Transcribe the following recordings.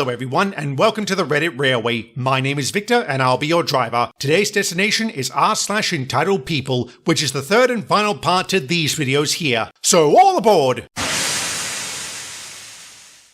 Hello everyone, and welcome to the Reddit Railway. My name is Victor, and I'll be your driver. Today's destination is r/EntitledPeople, which is the third and final part to these videos here. So all aboard!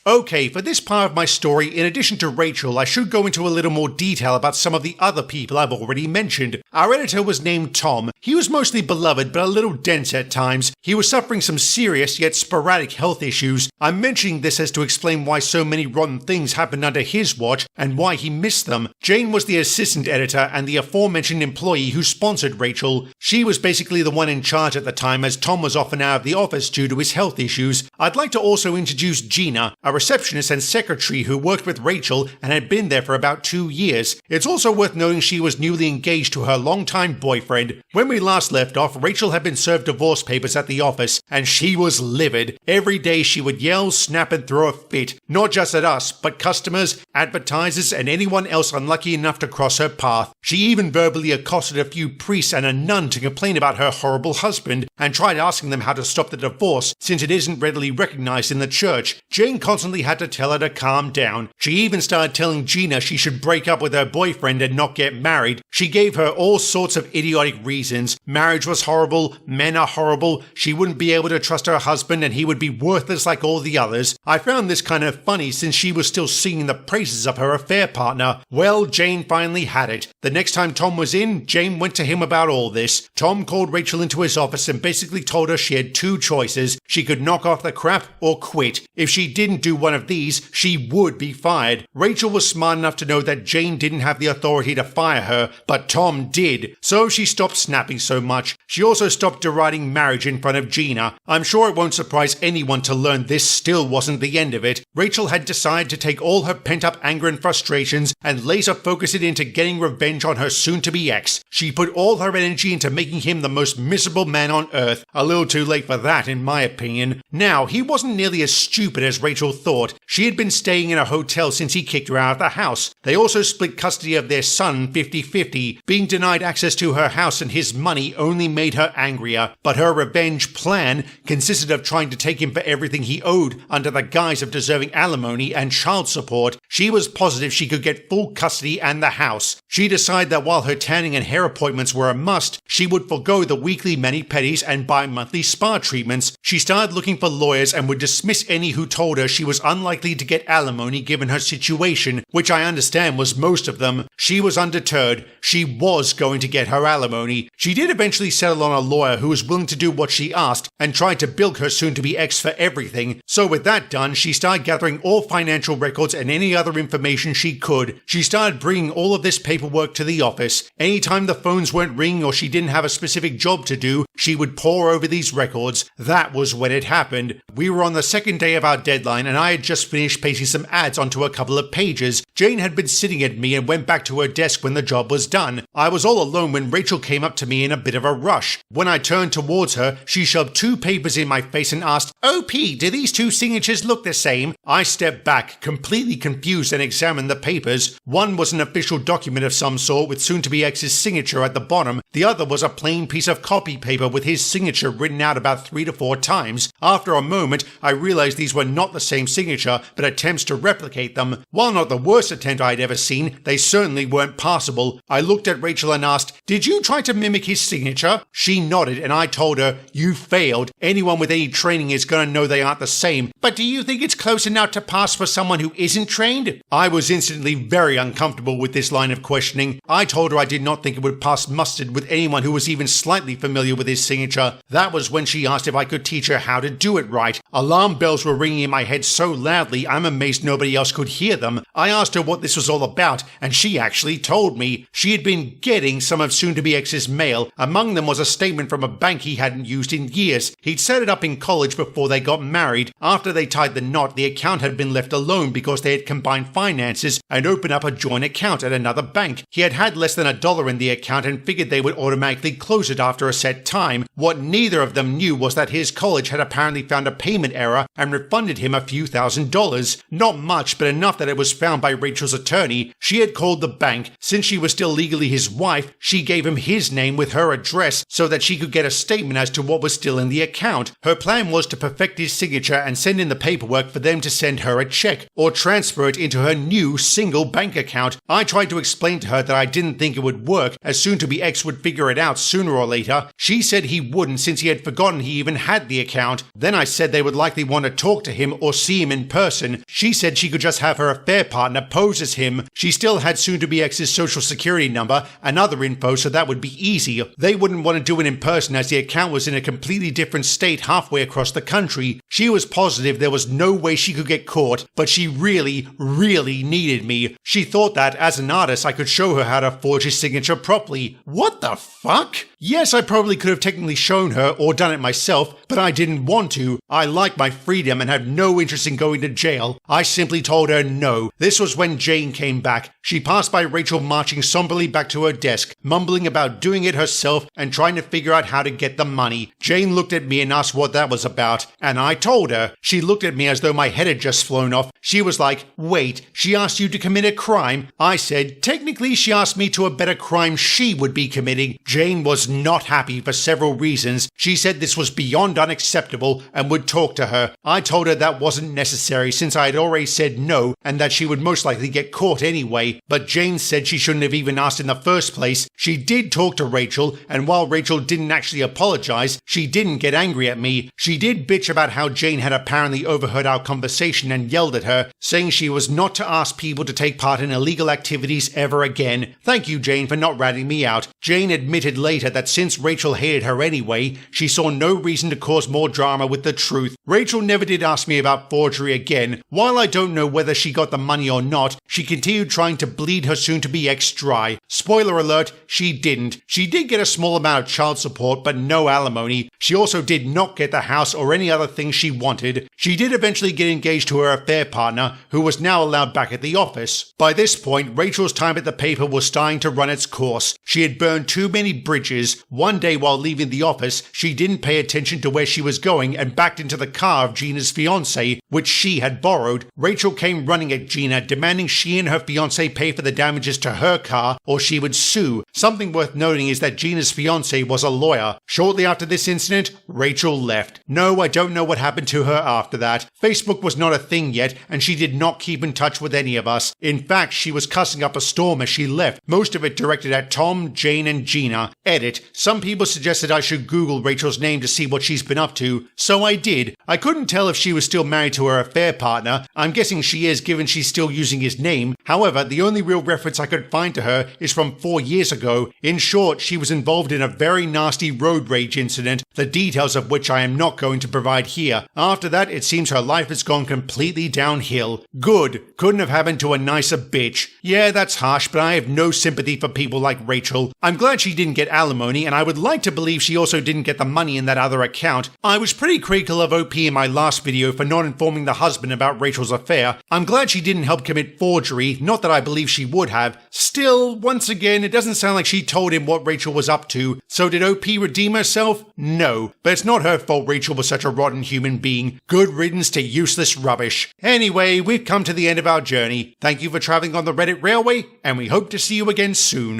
Okay, for this part of my story, in addition to Rachel, I should go into a little more detail about some of the other people I've already mentioned. Our editor was named Tom. He was mostly beloved, but a little dense at times. He was suffering some serious yet sporadic health issues. I'm mentioning this as to explain why so many rotten things happened under his watch, and why he missed them. Jane was the assistant editor and the aforementioned employee who sponsored Rachel. She was basically the one in charge at the time, as Tom was often out of the office due to his health issues. I'd like to also introduce Gina, a receptionist and secretary who worked with Rachel and had been there for about 2 years. It's also worth noting she was newly engaged to her longtime boyfriend. When we last left off, Rachel had been served divorce papers at the office, and she was livid. Every day she would yell, snap, and throw a fit, not just at us, but customers, advertisers, and anyone else unlucky enough to cross her path. She even verbally accosted a few priests and a nun to complain about her horrible husband, and tried asking them how to stop the divorce, since it isn't readily recognized in the church. Jane constantly had to tell her to calm down. She even started telling Gina she should break up with her boyfriend and not get married. She gave her all sorts of idiotic reasons. Marriage was horrible, men are horrible, she wouldn't be able to trust her husband, and he would be worthless like all the others. I found this kind of funny since she was still singing the praises of her affair partner. Well, Jane finally had it. The next time Tom was in, Jane went to him about all this. Tom called Rachel into his office and basically told her she had 2 choices. She could knock off the crap or quit. If she didn't do one of these, she would be fired. Rachel was smart enough to know that Jane didn't have the authority to fire her, but Tom did. So she stopped snapping so much. She also stopped deriding marriage in front of Gina. I'm sure it won't surprise anyone to learn this still wasn't the end of it. Rachel had decided to take all her pent-up anger and frustrations and laser focus it into getting revenge on her soon-to-be ex. She put all her energy into making him the most miserable man on earth. A little too late for that, in my opinion. Now, he wasn't nearly as stupid as Rachel thought. She had been staying in a hotel since he kicked her out of the house. They also split custody of their son 50-50. Being denied access to her house and his money only made her angrier. But her revenge plan consisted of trying to take him for everything he owed under the guise of deserving alimony and child support. She was positive she could get full custody and the house. She decided that while her tanning and hair appointments were a must, she would forego the weekly mani-pedis and bi-monthly spa treatments. She started looking for lawyers and would dismiss any who told her she was unlikely to get alimony given her situation, which I understand was most of them. She was undeterred. She was going to get her alimony. She did eventually settle on a lawyer who was willing to do what she asked and tried to bilk her soon-to-be ex for everything. So with that done, she started gathering all financial records and any other information she could. She started bringing all of this paperwork to the office. Anytime the phones weren't ringing or she didn't have a specific job to do, she would pore over these records. That was when it happened. We were on the second day of our deadline, and I had just finished pasting some ads onto a couple of pages. Jane had been sitting at me and went back to her desk when the job was done. I was all alone when Rachel came up to me in a bit of a rush. When I turned towards her, she shoved 2 papers in my face and asked, "OP, do these 2 signatures look the same?" I stepped back, completely confused, and examined the papers. One was an official document of some sort with soon-to-be ex's signature at the bottom. The other was a plain piece of copy paper with his signature written out about 3 to 4 times. After a moment, I realized these were not the same signature, but attempts to replicate them. While not the worst attempt I'd ever seen, they certainly weren't passable. I looked at Rachel and asked, "Did you try to mimic his signature?" She nodded, and I told her, "You failed. Anyone with any training is gonna know they aren't the same. But do you think it's close enough to pass for someone who isn't trained?" I was instantly very uncomfortable with this line of questioning. I told her I did not think it would pass mustard with anyone who was even slightly familiar with his signature. That was when she asked if I could teach her how to do it right. Alarm bells were ringing in my head so loudly I'm amazed nobody else could hear them. I asked her what this was all about, and she actually told me. She had been getting some of soon-to-be ex's mail. Among them was a statement from a bank he hadn't used in years. He'd set it up in college before they got married. After they tied the knot, the account had been left alone because they had combined finances and opened up a joint account at another bank. He had had less than $1 in the account and figured they would automatically close it after a set time. What neither of them knew was that his college had apparently found a payment error and refunded him a few $1,000s. Not much, but enough that it was found by Rachel's attorney. She had called the bank. Since she was still legally his wife, she gave him his name with her address so that she could get a statement as to what was still in the the account. Her plan was to perfect his signature and send in the paperwork for them to send her a check or transfer it into her new single bank account. I tried to explain to her that I didn't think it would work, as soon-to-be ex would figure it out sooner or later. She said he wouldn't, since he had forgotten he even had the account. Then I said they would likely want to talk to him or see him in person. She said she could just have her affair partner pose as him. She still had soon-to-be ex's social security number and other info, so that would be easy. They wouldn't want to do it in person as the account was in a completely different state halfway across the country. She was positive there was no way she could get caught, but she really needed me. She thought that, as an artist, I could show her how to forge his signature properly. What the fuck? Yes, I probably could have technically shown her or done it myself, but I didn't want to. I like my freedom and have no interest in going to jail. I simply told her no. This was when Jane came back. She passed by Rachel marching somberly back to her desk, mumbling about doing it herself and trying to figure out how to get the money. Jane looked at me and asked what that was about, and I told her. She looked at me as though my head had just flown off. She was like, "Wait, she asked you to commit a crime?" I said, "Technically she asked me to abet a crime she would be committing." Jane was not happy for several reasons. She said this was beyond unacceptable and would talk to her. I told her that wasn't necessary since I had already said no and that she would most likely get caught anyway, but Jane said she shouldn't have even asked in the first place. She did talk to Rachel, and while Rachel didn't actually apologize, she didn't get angry at me. She did bitch about how Jane had apparently overheard our conversation and yelled at her, saying she was not to ask people to take part in illegal activities ever again. Thank you, Jane, for not ratting me out. Jane admitted later that since Rachel hated her anyway, she saw no reason to cause more drama with the truth. Rachel never did ask me about forgery again. While I don't know whether she got the money or not, she continued trying to bleed her soon-to-be ex dry. Spoiler alert, she didn't. She did get a small amount of child support, but no alimony. She also did not get the house or any other thing she wanted. She did eventually get engaged to her affair partner, who was now allowed back at the office. By this point, Rachel's time at the paper was starting to run its course. She had burned too many bridges. One day while leaving the office, she didn't pay attention to where she was going and backed into the car of Gina's fiancé, which she had borrowed. Rachel came running at Gina, demanding she and her fiancé pay for the damages to her car or she would sue. Something worth noting is that Gina's fiancé was a lawyer. Shortly after this incident, Rachel left. No, I don't know what happened to her after that. Facebook was not a thing yet, and she did not keep in touch with any of us. In fact, she was cussing up a storm as she left, most of it directed at Tom, Jane, and Gina. Edit. Some people suggested I should Google Rachel's name to see what she's been up to, so I did. I couldn't tell if she was still married to her affair partner. I'm guessing she is, given she's still using his name. However, the only real reference I could find to her is from 4 years ago. In short, she was involved in a very nasty road rage incident, the details of which I am not going to provide here. After that, it seems her life has gone completely downhill. Good. Couldn't have happened to a nicer bitch. Yeah, that's harsh, but I have no sympathy for people like Rachel. I'm glad she didn't get alimony, and I would like to believe she also didn't get the money in that other account. I was pretty critical of OP in my last video for not informing the husband about Rachel's affair. I'm glad she didn't help commit forgery, not that I believe she would have. Still, once again, it doesn't sound like she told him what Rachel was up to. So did OP redeem herself? No. But it's not her fault Rachel was such a rotten human being. Good riddance to useless rubbish. Anyway, we've come to the end of our journey. Thank you for traveling on the Reddit Railway, and we hope to see you again soon.